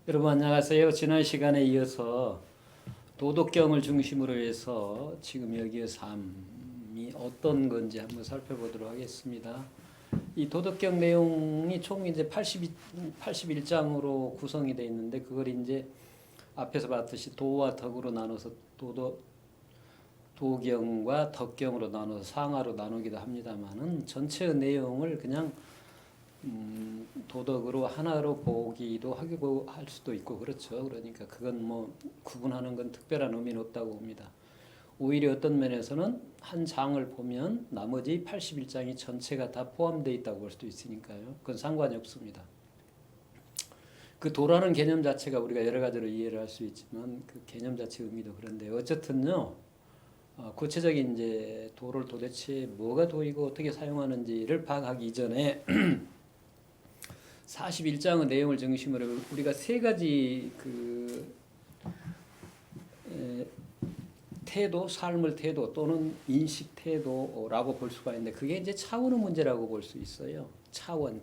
여러분 안녕하세요. 지난 시간에 이어서 도덕경을 중심으로 해서 지금 여기의 삶이 어떤 건지 한번 살펴보도록 하겠습니다. 이 도덕경 내용이 총 이제 81장으로 구성이 되어 있는데 그걸 이제 앞에서 봤듯이 도와 덕으로 나눠서 도경과 덕경으로 나눠서 상하로 나누기도 합니다만은 전체의 내용을 그냥 도덕으로 하나로 보기도 하고 할 수도 있고 그렇죠. 그러니까 그건 뭐 구분하는 건 특별한 의미는 없다고 봅니다. 오히려 어떤 면에서는 한 장을 보면 나머지 81장이 전체가 다 포함되어 있다고 볼 수도 있으니까요. 그건 상관이 없습니다. 그 도라는 개념 자체가 우리가 여러 가지로 이해를 할 수 있지만 그 개념 자체 의미도 그런데 어쨌든요. 구체적인 이제 도를 도대체 뭐가 도이고 어떻게 사용하는지를 파악하기 이전에 41장의 내용을 중심으로 우리가 세 가지 태도, 삶의 태도 또는 인식 태도라고 볼 수가 있는데 그게 이제 차원의 문제라고 볼 수 있어요. 차원.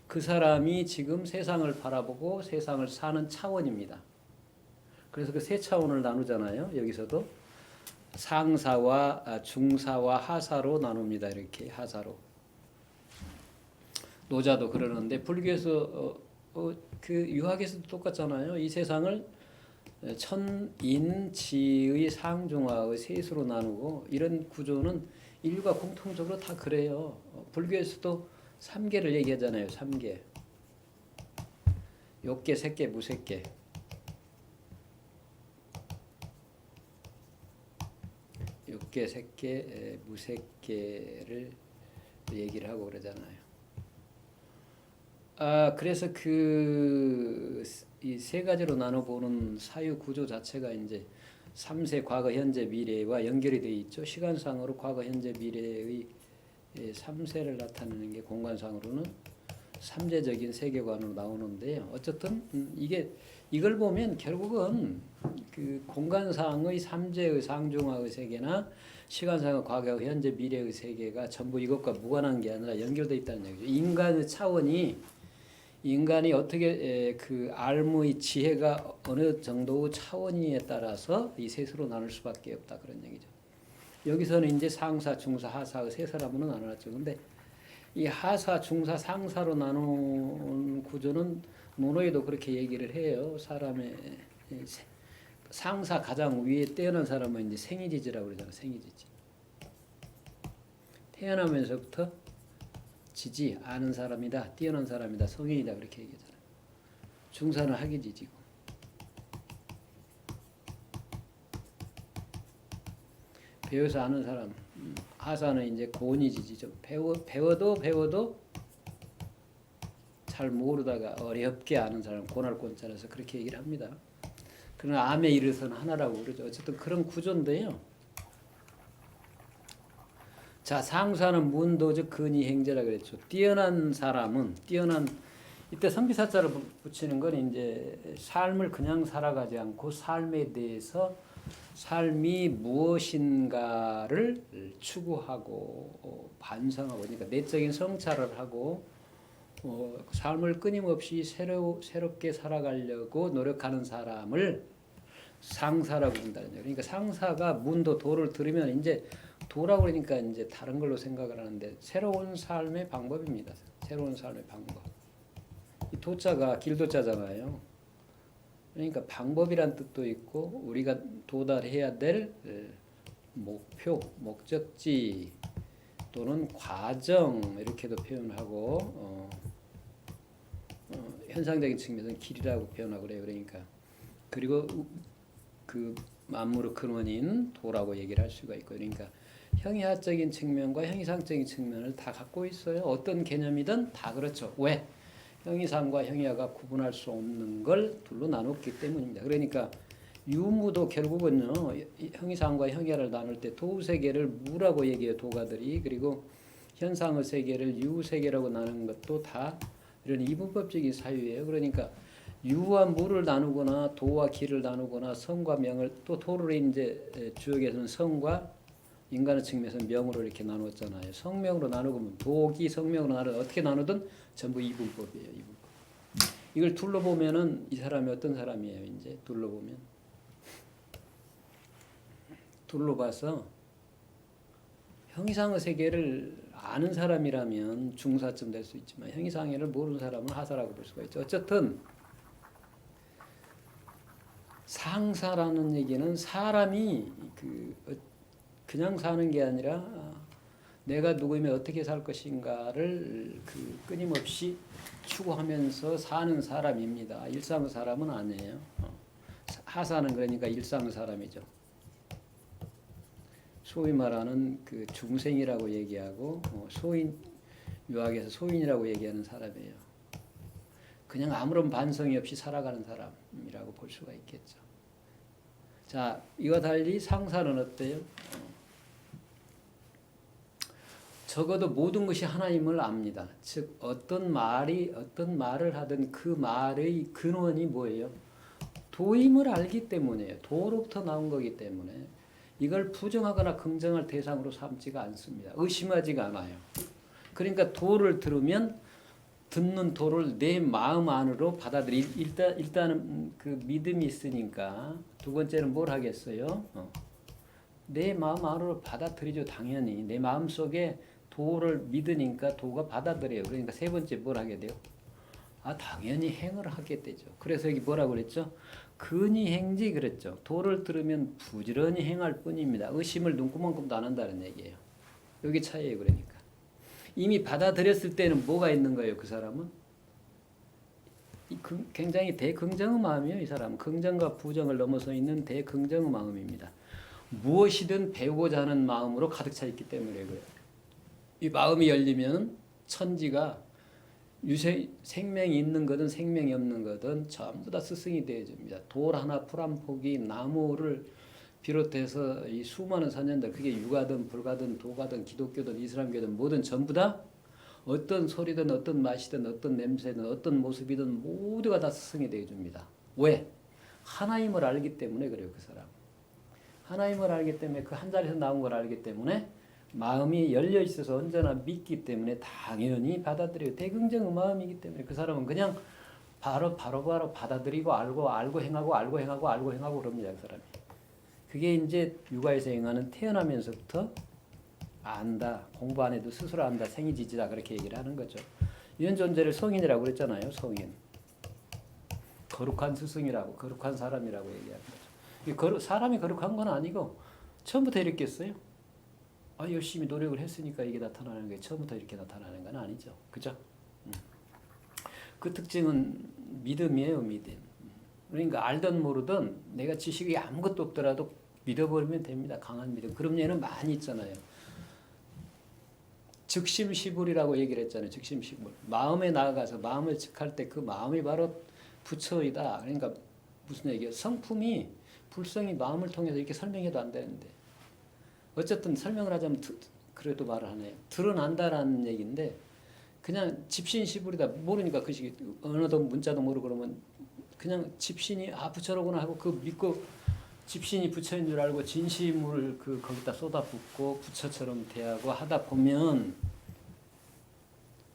그 사람이 지금 세상을 바라보고 세상을 사는 차원입니다. 그래서 그 세 차원을 나누잖아요. 여기서도 상사와 중사와 하사로 나눕니다. 이렇게 하사로. 노자도 그러는데 불교에서 그 유학에서도 똑같잖아요. 이 세상을 천인지의 상중하의 셋으로 나누고 이런 구조는 인류가 공통적으로 다 그래요. 불교에서도 3계를 얘기하잖아요. 3계. 욕계, 색계, 무색계. 욕계, 색계, 무색계를 얘기를 하고 그러잖아요. 그래서 이 세 가지로 나눠보는 사유 구조 자체가 이제 3세 과거, 현재, 미래와 연결이 되어 있죠. 시간상으로 과거, 현재, 미래의 3세를 나타내는 게 공간상으로는 삼재적인 세계관으로 나오는데요. 어쨌든 이걸 보면 결국은 그 공간상의 삼재의 상중하의 세계나 시간상의 과거, 현재, 미래의 세계가 전부 이것과 무관한 게 아니라 연결되어 있다는 얘기죠. 인간의 차원이 인간이 어떻게 그 알무의 지혜가 어느 정도의 차원이에 따라서 이 셋으로 나눌 수밖에 없다 그런 얘기죠. 여기서는 이제 상사, 중사, 하사의 세 사람으로 나눠놨죠. 근데 이 하사, 중사, 상사로 나눈 구조는 논어에도 그렇게 얘기를 해요. 사람의 상사 가장 위에 뛰어난 사람은 이제 생이지지라고 그러잖아요. 생이지지. 태어나면서부터 지지, 아는 사람이다, 뛰어난 사람이다, 성인이다 그렇게 얘기하잖아요. 중사는 학이지지고 배워서 아는 사람, 하사는 이제 고니지지죠. 배워도 잘 모르다가 어렵게 아는 사람, 고날곤자라서 그렇게 얘기를 합니다. 그러나 암에 이르서는 하나라고 그러죠. 어쨌든 그런 구조인데요. 자, 상사는 문도적 근위행제라 그랬죠. 뛰어난 사람은 이때 선비사자를 붙이는 건 이제 삶을 그냥 살아가지 않고 삶에 대해서 삶이 무엇인가를 추구하고 반성하고 그러니까 내적인 성찰을 하고 삶을 끊임없이 새롭게 살아가려고 노력하는 사람을 상사라고 부른다는 거예요. 그러니까 상사가 문도 도를 들으면 이제 도라고 그러니까 이제 다른 걸로 생각을 하는데 새로운 삶의 방법입니다. 새로운 삶의 방법. 이 도자가 길도자잖아요. 그러니까 방법이란 뜻도 있고 우리가 도달해야 될 목표, 목적지 또는 과정 이렇게도 표현하고 현상적인 측면에서는 길이라고 표현하고 그래요. 그러니까 그리고 그 만물의 근원인 도라고 얘기를 할 수가 있고 그러니까 형이하적인 측면과 형이상적인 측면을 다 갖고 있어요. 어떤 개념이든 다 그렇죠. 왜? 형이상과 형이하가 구분할 수 없는 걸 둘로 나눴기 때문입니다. 그러니까 유무도 결국은요. 형이상과 형이하를 나눌 때 도세계를 무라고 얘기해요. 도가들이. 그리고 현상의 세계를 유세계라고 나누는 것도 다 이런 이분법적인 사유예요. 그러니까 유와 무를 나누거나 도와 기를 나누거나 성과 명을 또 도를 이제 주역에서는 성과 인간의 측면에서 명으로 이렇게 나누었잖아요. 성명으로 나누고 도기 성명으로 나누 어떻게 나누든 전부 이분법이에요. 이분법. 이걸 둘러보면은 이 사람이 어떤 사람이에요? 이제 둘러보면 둘러봐서 형이상의 세계를 아는 사람이라면 중사쯤 될 수 있지만 형이상해를 모르는 사람은 하사라고 볼 수가 있죠. 어쨌든 상사라는 얘기는 사람이 그냥 사는 게 아니라 내가 누구이면 어떻게 살 것인가를 끊임없이 추구하면서 사는 사람입니다. 일상의 사람은 아니에요. 하사는 그러니까 일상의 사람이죠. 소위 말하는 그 중생이라고 얘기하고 소인, 유학에서 소인이라고 얘기하는 사람이에요. 그냥 아무런 반성이 없이 살아가는 사람이라고 볼 수가 있겠죠. 자, 이와 달리 상사는 어때요? 적어도 모든 것이 하나임을 압니다. 즉 어떤 말을 하든 그 말의 근원이 뭐예요? 도임을 알기 때문이에요. 도로부터 나온 거기 때문에 이걸 부정하거나 긍정할 대상으로 삼지가 않습니다. 의심하지가 않아요. 그러니까 도를 들으면 듣는 도를 내 마음 안으로 일단은 그 믿음이 있으니까 두 번째는 뭘 하겠어요? 내 마음 안으로 받아들이죠. 당연히 내 마음 속에 도를 믿으니까 도가 받아들여요. 그러니까 세 번째 뭘 하게 돼요? 당연히 행을 하게 되죠. 그래서 여기 뭐라고 그랬죠? 근이 행지 그랬죠. 도를 들으면 부지런히 행할 뿐입니다. 의심을 눈구멍금도 안 한다는 얘기예요. 여기 차이예요. 그러니까 이미 받아들였을 때는 뭐가 있는 거예요? 그 사람은 굉장히 대긍정의 마음이에요. 이 사람은 긍정과 부정을 넘어서 있는 대긍정의 마음입니다. 무엇이든 배우고자 하는 마음으로 가득 차 있기 때문에 그래요. 이 마음이 열리면 천지가 생명이 있는 거든 생명이 없는 거든 전부 다 스승이 되어줍니다. 돌 하나, 풀 한 포기, 나무를 비롯해서 이 수많은 선현들, 그게 유가든 불가든 도가든 기독교든 이슬람교든 뭐든 전부 다 어떤 소리든 어떤 맛이든 어떤 냄새든 어떤 모습이든 모두가 다 스승이 되어줍니다. 왜? 하나임을 알기 때문에 그래요. 그 사람. 하나임을 알기 때문에 그 한 자리에서 나온 걸 알기 때문에 마음이 열려 있어서 언제나 믿기 때문에 당연히 받아들여요. 대긍정의 마음이기 때문에 그 사람은 그냥 바로 받아들이고 알고 행하고 그럽니다. 그 사람이. 그게 이제 육아에서 행하는 태어나면서부터 안다. 공부 안 해도 스스로 안다. 생이지지다. 그렇게 얘기를 하는 거죠. 이런 존재를 성인이라고 그랬잖아요. 성인. 거룩한 스승이라고, 거룩한 사람이라고 얘기하는 거죠. 사람이 거룩한 건 아니고 처음부터 이랬겠어요? 열심히 노력을 했으니까 이게 나타나는 게 처음부터 이렇게 나타나는 건 아니죠. 그죠? 그 특징은 믿음이에요. 믿음. 그러니까 알든 모르든 내가 지식이 아무것도 없더라도 믿어버리면 됩니다. 강한 믿음. 그런 예는 많이 있잖아요. 즉심시불이라고 얘기를 했잖아요. 즉심시불. 마음에 나아가서 마음을 즉할 때 그 마음이 바로 부처이다. 그러니까 무슨 얘기예요? 성품이 불성이 마음을 통해서 이렇게 설명해도 안 되는데 어쨌든 설명을 하자면 그래도 말을 하네요. 드러난다라는 얘기인데 그냥 집신시불이다. 모르니까 그 시기 언어도 문자도 모르고 그러면 그냥 집신이 부처로구나 하고 그 믿고 집신이 부처인 줄 알고 진심을 거기다 쏟아붓고 부처처럼 대하고 하다 보면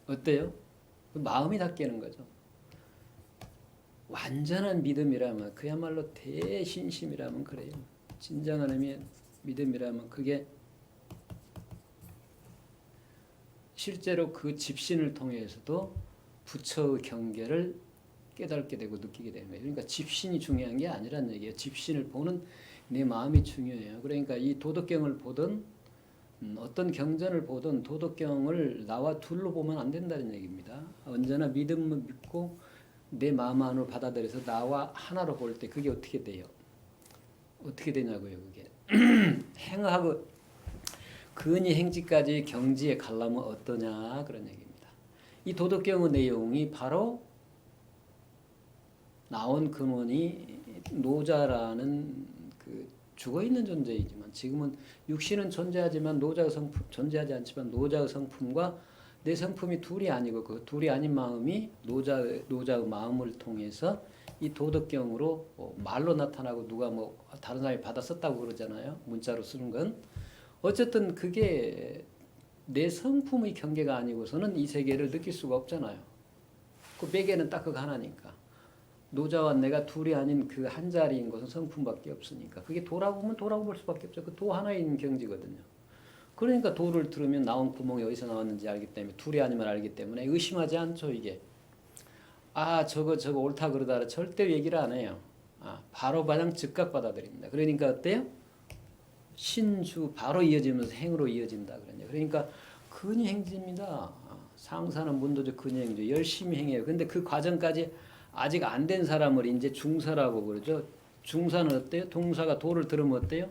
어때요? 마음이 다 깨는 거죠. 완전한 믿음이라면 그야말로 대신심이라면 그래요. 진정한 의미의 믿음이라면 그게 실제로 그 집신을 통해서도 부처의 경계를 깨닫게 되고 느끼게 되는 거예요. 그러니까 집신이 중요한 게 아니란 얘기예요. 집신을 보는 내 마음이 중요해요. 그러니까 이 도덕경을 보든 어떤 경전을 보든 도덕경을 나와 둘로 보면 안 된다는 얘기입니다. 언제나 믿음을 믿고 내 마음 안으로 받아들여서 나와 하나로 볼 때 그게 어떻게 돼요? 어떻게 되냐고요, 그게. 행하고 근이 행지까지 경지에 가려면 어떠냐 그런 얘기입니다. 이 도덕경의 내용이 바로 나온 근원이 노자라는 그 죽어있는 존재이지만 지금은 육신은 존재하지만 노자의 성품 존재하지 않지만 노자의 성품과 내 성품이 둘이 아니고 그 둘이 아닌 마음이 노자의 마음을 통해서 이 도덕경으로 말로 나타나고 누가 다른 사람이 받아 썼다고 그러잖아요. 문자로 쓰는 건 어쨌든 그게 내 성품의 경계가 아니고서는 이 세계를 느낄 수가 없잖아요. 그 베개는 딱 그거 하나니까. 노자와 내가 둘이 아닌 그 한 자리인 것은 성품밖에 없으니까. 그게 도라고 보면 도라고 볼 수밖에 없죠. 그 도 하나인 경지거든요. 그러니까 도를 들으면 나온 구멍이 어디서 나왔는지 알기 때문에 둘이 아니면 알기 때문에 의심하지 않죠 이게. 아 저거 옳다 그러다 절대 얘기를 안 해요. 바로 그냥 즉각 받아들입니다. 그러니까 어때요? 신주 바로 이어지면서 행으로 이어진다 그러냐. 그러니까 근행지입니다. 상사는 문도적 근행주 열심히 행해요. 근데 그 과정까지 아직 안 된 사람을 이제 중사라고 그러죠. 중사는 어때요? 동사가 도를 들으면 어때요?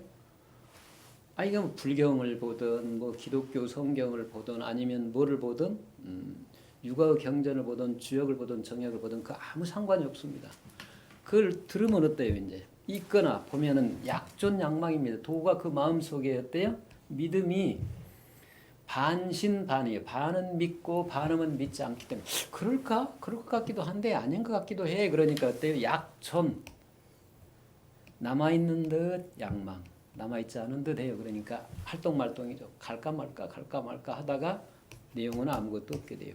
이건 불경을 보든 뭐 기독교 성경을 보든 아니면 뭐를 보든 육아의 경전을 보든 주역을 보든 정역을 보든 그 아무 상관이 없습니다. 그걸 들으면 어때요 이제? 있거나 보면은 약존양망입니다. 도가 그 마음 속에 어때요? 믿음이 반신반이에요. 반은 믿고 반은 믿지 않기 때문에 그럴까? 그럴 것 같기도 한데 아닌 것 같기도 해. 그러니까 어때요? 약존 남아있는 듯 양망 남아있지 않은 듯 해요. 그러니까 활동말동이죠. 갈까 말까 하다가 내용은 아무것도 없게 돼요.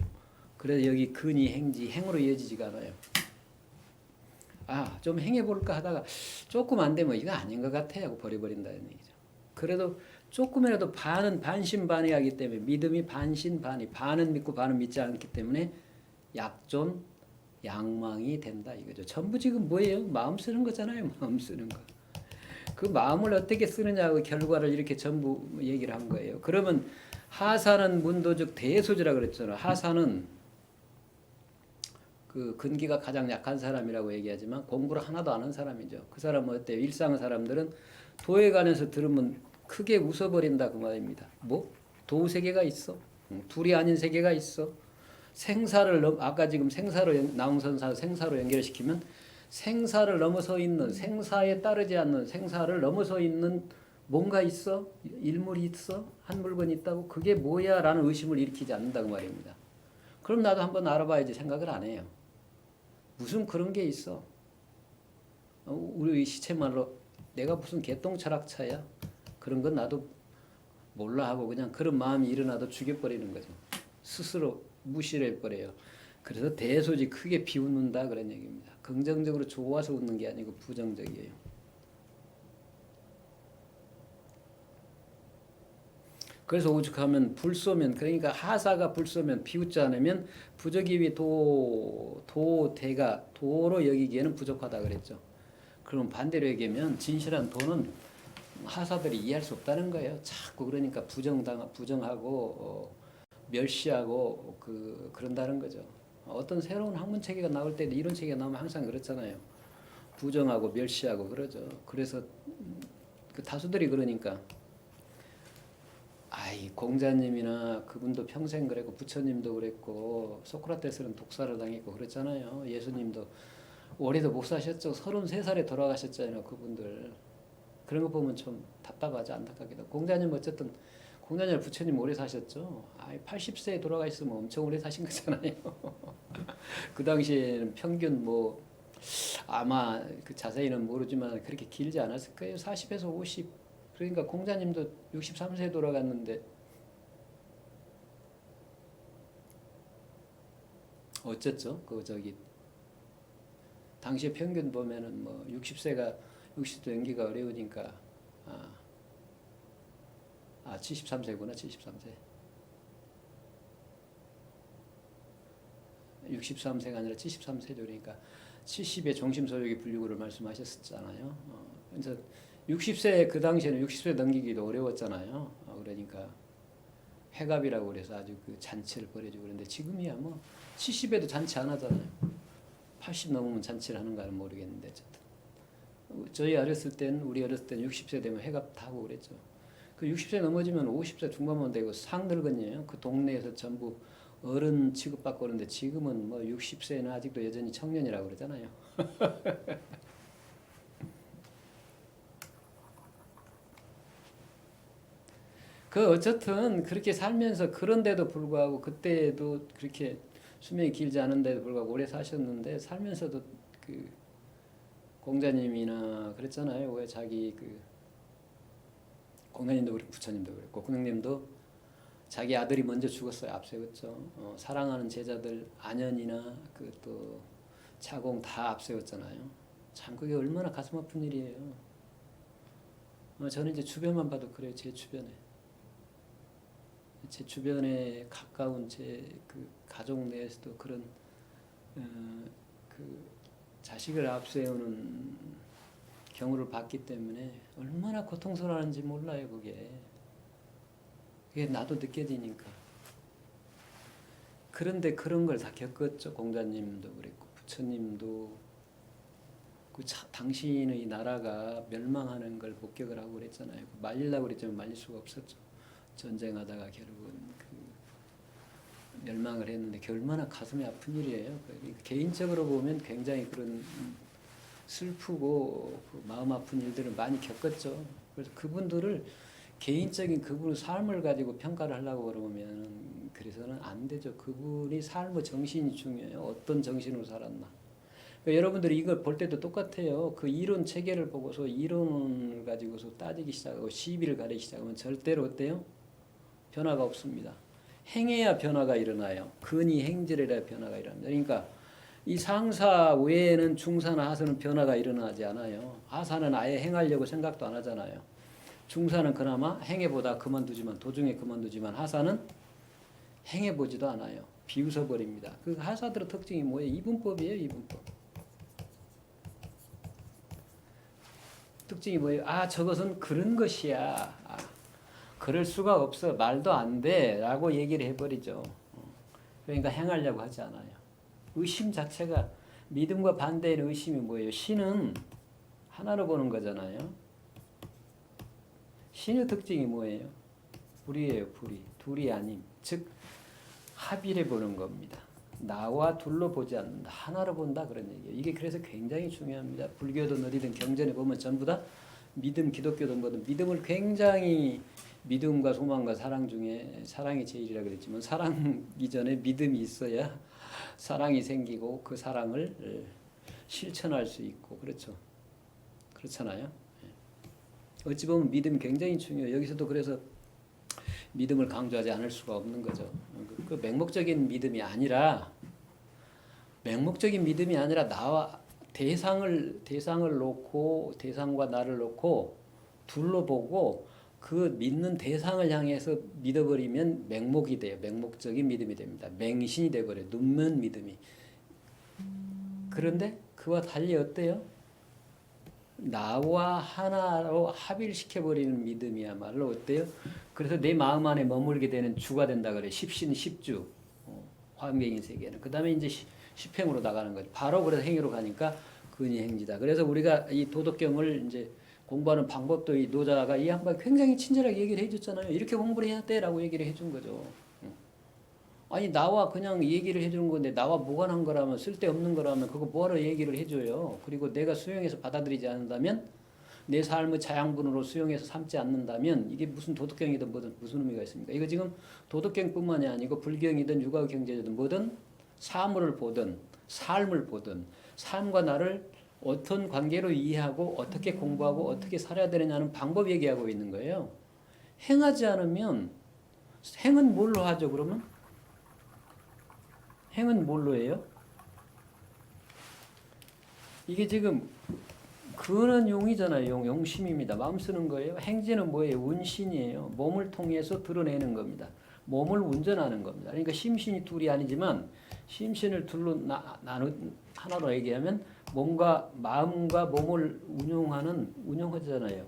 그래서 여기 근이 행지 행으로 이어지지가 않아요. 좀 행해볼까 하다가 조금 안 되면 이거 아닌 것 같아 하고 버려버린다는 얘기죠. 그래도 조금이라도 반은 반신반의하기 때문에 믿음이 반신반의 반은 믿고 반은 믿지 않기 때문에 약존 양망이 된다 이거죠. 전부 지금 뭐예요? 마음 쓰는 거잖아요. 마음 쓰는 거. 그 마음을 어떻게 쓰느냐고 결과를 이렇게 전부 얘기를 한 거예요. 그러면 하사는 문도적 대소지라 그랬잖아요. 하사는 그 근기가 가장 약한 사람이라고 얘기하지만 공부를 하나도 안 한 사람이죠. 그 사람은 어때요? 일상 사람들은 도에 관해서 들으면 크게 웃어버린다 그 말입니다. 뭐? 도 세계가 있어. 둘이 아닌 세계가 있어. 생사를 아까 지금 생사로 나홍선사 생사로 연결시키면 생사를 넘어서 있는 생사에 따르지 않는 생사를 넘어서 있는 뭔가 있어? 일물이 있어? 한 물건이 있다고? 그게 뭐야? 라는 의심을 일으키지 않는다고 말입니다. 그럼 나도 한번 알아봐야지 생각을 안 해요. 무슨 그런 게 있어? 우리 시체말로 내가 무슨 개똥철학차야? 그런 건 나도 몰라 하고 그냥 그런 마음이 일어나도 죽여버리는 거죠. 스스로 무시를 해버려요. 그래서 대소지 크게 비웃는다 그런 얘기입니다. 긍정적으로 좋아서 웃는 게 아니고 부정적이에요. 그래서 오죽하면 불 쏘면 그러니까 하사가 불 쏘면 비웃지 않으면 부적이위 도대가 도로 여기기에는 부족하다 그랬죠. 그럼 반대로 얘기하면 진실한 도는 하사들이 이해할 수 없다는 거예요. 자꾸 그러니까 부정하고 멸시하고 그런다는 거죠. 어떤 새로운 학문 체계가 나올 때 이론 체계가 나오면 항상 그렇잖아요. 부정하고 멸시하고 그러죠. 그래서 그 다수들이 그러니까 공자님이나 그분도 평생 그랬고 부처님도 그랬고 소크라테스는 독사를 당했고 그랬잖아요. 예수님도 오래도 못 사셨죠. 33살에 돌아가셨잖아요. 그분들. 그런 거 보면 좀 답답하지 안타깝기도. 공자님 어쨌든 공자님 부처님 오래 사셨죠. 80세에 돌아가셨으면 엄청 오래 사신 거잖아요. 그 당시에는 평균 아마 그 자세히는 모르지만 그렇게 길지 않았을 거예요. 40에서 50. 그러니까 공자님도 63세에 돌아갔는데 어쨌죠? 당시에 평균 보면은 60도 연기가 어려우니까 73세구나 73세. 63세가 아니라 73세죠. 그러니까 70의 종심소욕이 불리구를 말씀하셨잖아요. 그래서 60세 그 당시에는 60세 넘기기도 어려웠잖아요. 그러니까 회갑이라고 그래서 아주 그 잔치를 벌여주고 그런데 지금이야 70에도 잔치 안 하잖아요. 80 넘으면 잔치를 하는가는 모르겠는데 어쨌든 우리 어렸을 때는 60세 되면 회갑 다 하고 그랬죠. 그 60세 넘어지면 50세 중반만 되고 상늙은이에요. 그 동네에서 전부 어른 취급받고 그러는데 지금은 60세는 아직도 여전히 청년이라고 그러잖아요. 어쨌든 그렇게 살면서 그런데도 불구하고 그때도 그렇게 수명이 길지 않은데도 불구하고 오래 사셨는데 살면서도 그 공자님이나 그랬잖아요. 왜 자기 공자님도 그렇고 부처님도 그랬고 공자님도 자기 아들이 먼저 죽었어요. 앞세웠죠. 사랑하는 제자들 안연이나 그 또 차공 다 앞세웠잖아요. 참 그게 얼마나 가슴 아픈 일이에요. 저는 이제 주변만 봐도 그래요. 제 주변에 가까운 제 그 가족 내에서도 그런 그 자식을 앞세우는 경우를 봤기 때문에 얼마나 고통스러운지 몰라요. 그게 나도 느껴지니까. 그런데 그런 걸 다 겪었죠. 공자님도 그랬고 부처님도 당신의 나라가 멸망하는 걸 목격을 하고 그랬잖아요. 말리려고 그랬지만 말릴 수가 없었죠. 전쟁하다가 결국은 멸망을 했는데 그게 얼마나 가슴이 아픈 일이에요. 개인적으로 보면 굉장히 그런 슬프고 마음 아픈 일들을 많이 겪었죠. 그래서 그분들을 개인적인 그분의 삶을 가지고 평가를 하려고 그러면 그래서는 안 되죠. 그분이 삶의 정신이 중요해요. 어떤 정신으로 살았나. 그러니까 여러분들이 이걸 볼 때도 똑같아요. 그 이론 체계를 보고서 이론을 가지고서 따지기 시작하고 시비를 가리기 시작하면 절대로 어때요? 변화가 없습니다. 행해야 변화가 일어나요. 근이 행질이라 변화가 일어납니다. 그러니까 이 상사 외에는 중사나 하사는 변화가 일어나지 않아요. 하사는 아예 행하려고 생각도 안 하잖아요. 중사는 그나마 행해보다 그만두지만 도중에 그만두지만 하사는 행해보지도 않아요. 비웃어버립니다. 그 하사들의 특징이 뭐예요? 이분법이에요. 이분법. 특징이 뭐예요? 저것은 그런 것이야. 그럴 수가 없어. 말도 안 돼. 라고 얘기를 해버리죠. 그러니까 행하려고 하지 않아요. 의심 자체가 믿음과 반대의 의심이 뭐예요? 신은 하나로 보는 거잖아요. 신의 특징이 뭐예요? 불이에요. 불이. 둘이 아님. 즉 합일해 보는 겁니다. 나와 둘로 보지 않는다. 하나로 본다 그런 얘기예요. 이게 그래서 굉장히 중요합니다. 불교든 어디든 경전에 보면 전부 다 믿음, 기독교든 뭐든 믿음을 굉장히 믿음과 소망과 사랑 중에 사랑이 제일이라 그랬지만 사랑 이전에 믿음이 있어야 사랑이 생기고 그 사랑을 실천할 수 있고 그렇죠. 그렇잖아요. 어찌 보면 믿음이 굉장히 중요해요. 여기서도 그래서 믿음을 강조하지 않을 수가 없는 거죠. 그 맹목적인 믿음이 아니라 나와 대상을 놓고 대상과 나를 놓고 둘로 보고 그 믿는 대상을 향해서 믿어버리면 맹목이 돼요. 맹목적인 믿음이 됩니다. 맹신이 돼버려요. 눈먼 믿음이. 그런데 그와 달리 어때요? 나와 하나로 합일시켜버리는 믿음이야말로 어때요? 그래서 내 마음 안에 머물게 되는 주가 된다 그래요. 십신, 십주. 화명인 세계는. 그 다음에 이제 십행으로 나가는 거죠. 바로 그래서 행위로 가니까 근이 행지다. 그래서 우리가 이 도덕경을 이제 공부하는 방법도 이 노자가 이 양반 굉장히 친절하게 얘기를 해줬잖아요. 이렇게 공부를 해야 돼라고 얘기를 해준 거죠. 아니 나와 그냥 얘기를 해주는 건데 나와 무관한 거라면 쓸데없는 거라면 그거 뭐하러 얘기를 해줘요. 그리고 내가 수용해서 받아들이지 않는다면 내 삶의 자양분으로 수용해서 삼지 않는다면 이게 무슨 도덕경이든 뭐든 무슨 의미가 있습니까? 이거 지금 도덕경뿐만이 아니고 불경이든 육아경제든 뭐든 사물을 보든 삶을 보든 삶과 나를 어떤 관계로 이해하고 어떻게 공부하고 어떻게 살아야 되느냐는 방법 얘기하고 있는 거예요. 행하지 않으면 행은 뭘로 하죠 그러면? 행은 뭘로 해요? 이게 지금 근은 용이잖아요. 용심입니다. 마음 쓰는 거예요. 행지는 뭐예요? 운신이에요. 몸을 통해서 드러내는 겁니다. 몸을 운전하는 겁니다. 그러니까 심신이 둘이 아니지만 심신을 둘로 하나로 얘기하면 몸과 마음과 몸을 운용하잖아요.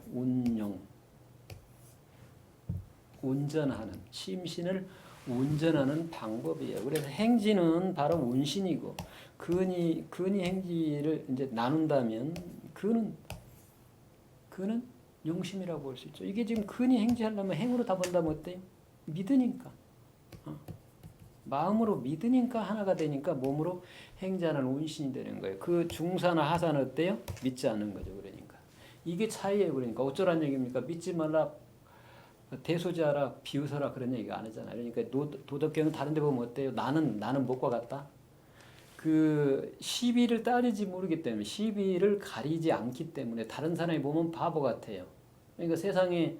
운전하는 심신을 운전하는 방법이에요. 그래서 행지는 바로 운신이고 근이 행지를 이제 나눈다면 근은 용심이라고 볼 수 있죠. 이게 지금 근이 행지하려면 행으로 다 본다면 어때요? 믿으니까. 마음으로 믿으니까 하나가 되니까 몸으로 행자는 운신이 되는 거예요. 그 중사나 하사는 어때요? 믿지 않는 거죠. 그러니까 이게 차이예요. 그러니까 어쩌란 얘기입니까? 믿지 말라, 대소지하라, 비웃어라 그런 얘기가 안 하잖아요. 그러니까 도덕경은 다른 데 보면 어때요? 나는 못과 같다. 그 시비를 따르지 모르기 때문에 시비를 가리지 않기 때문에 다른 사람이 보면 바보 같아요. 그러니까 세상에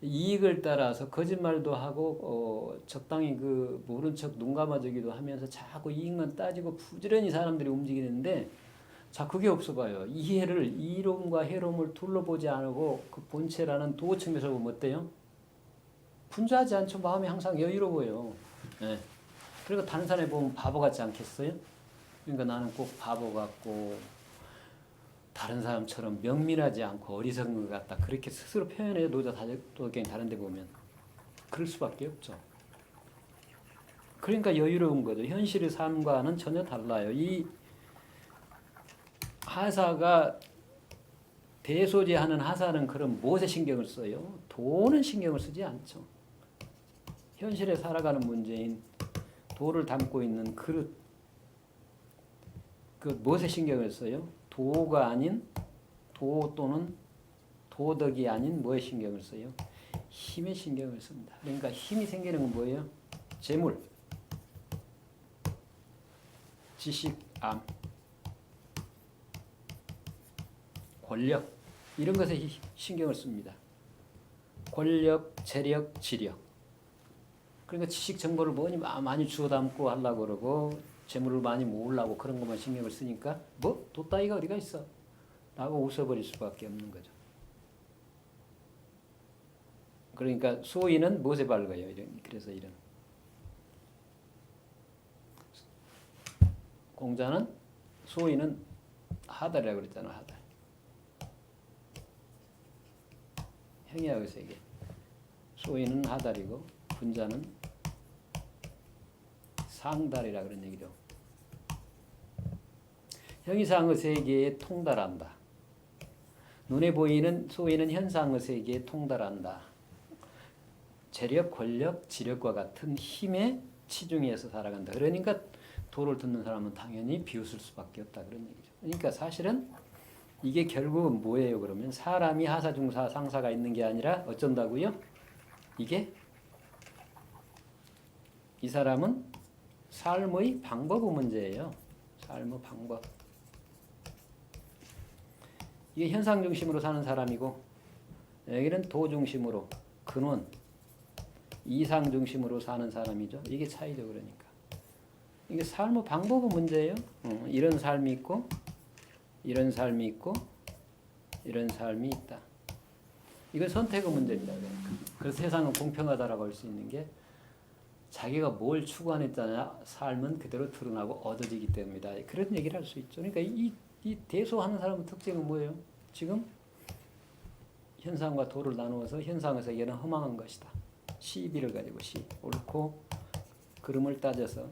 이익을 따라서 거짓말도 하고 적당히 그 모른 척 눈 감아주기도 하면서 자꾸 이익만 따지고 부지런히 사람들이 움직이는데 자 그게 없어 봐요. 이해를 이로움과 해로움을 둘러보지 않고 그 본체라는 도처에서 보면 어때요? 분주하지 않죠. 마음이 항상 여유로워요. 예. 그리고 다른 사람이 보면 바보 같지 않겠어요? 그러니까 나는 꼭 바보 같고 다른 사람처럼 명민하지 않고 어리석은 것 같다. 그렇게 스스로 표현해요. 도덕경 다른 데 보면. 그럴 수밖에 없죠. 그러니까 여유로운 거죠. 현실의 삶과는 전혀 달라요. 이 하사가 대소제하는 하사는 그런 무엇에 신경을 써요? 도는 신경을 쓰지 않죠. 현실에 살아가는 문제인 도를 담고 있는 그릇, 그 무엇에 신경을 써요? 도가 아닌 도 또는 도덕이 아닌 뭐에 신경을 써요? 힘에 신경을 씁니다. 그러니까 힘이 생기는 건 뭐예요? 재물, 지식, 암, 권력 이런 것에 신경을 씁니다. 권력, 재력, 지력. 그러니까 지식 정보를 많이 주워 담고 하려고 그러고 재물을 많이 모으려고 그런 것만 신경을 쓰니까 뭐? 도 따위가 어디가 있어? 라고 웃어버릴 수밖에 없는 거죠. 그러니까 소인은 무엇에 밝아요? 그래서 이런 공자는 소인은 하달이라고 그랬잖아. 하달. 형이하고 세계. 소인은 하달이고 분자는 상달이라 그런 얘기죠. 형이상의 세계에 통달한다. 눈에 보이는 소위는 현상의 세계에 통달한다. 재력, 권력, 지력과 같은 힘에 치중해서 살아간다. 그러니까 도를 듣는 사람은 당연히 비웃을 수밖에 없다. 그런 얘기죠. 그러니까 사실은 이게 결국은 뭐예요? 그러면 사람이 하사, 중사, 상사가 있는 게 아니라 어쩐다고요? 이게 이 사람은 삶의 방법의 문제예요. 삶의 방법. 이게 현상 중심으로 사는 사람이고 여기는 도 중심으로 근원 이상 중심으로 사는 사람이죠. 이게 차이죠. 그러니까 이게 삶의 방법의 문제예요. 이런 삶이 있고 이런 삶이 있고 이런 삶이 있다. 이건 선택의 문제입니다. 그래서 세상은 공평하다라고 할 수 있는 게 자기가 뭘 추구하느냐에 삶은 그대로 드러나고 얻어지기 때문이다. 그런 얘기를 할 수 있죠. 그러니까 이 대소하는 사람의 특징은 뭐예요? 지금 현상과 도를 나누어서 현상의 세계는 허망한 것이다. 시비를 가지고 옳고 그름을 따져서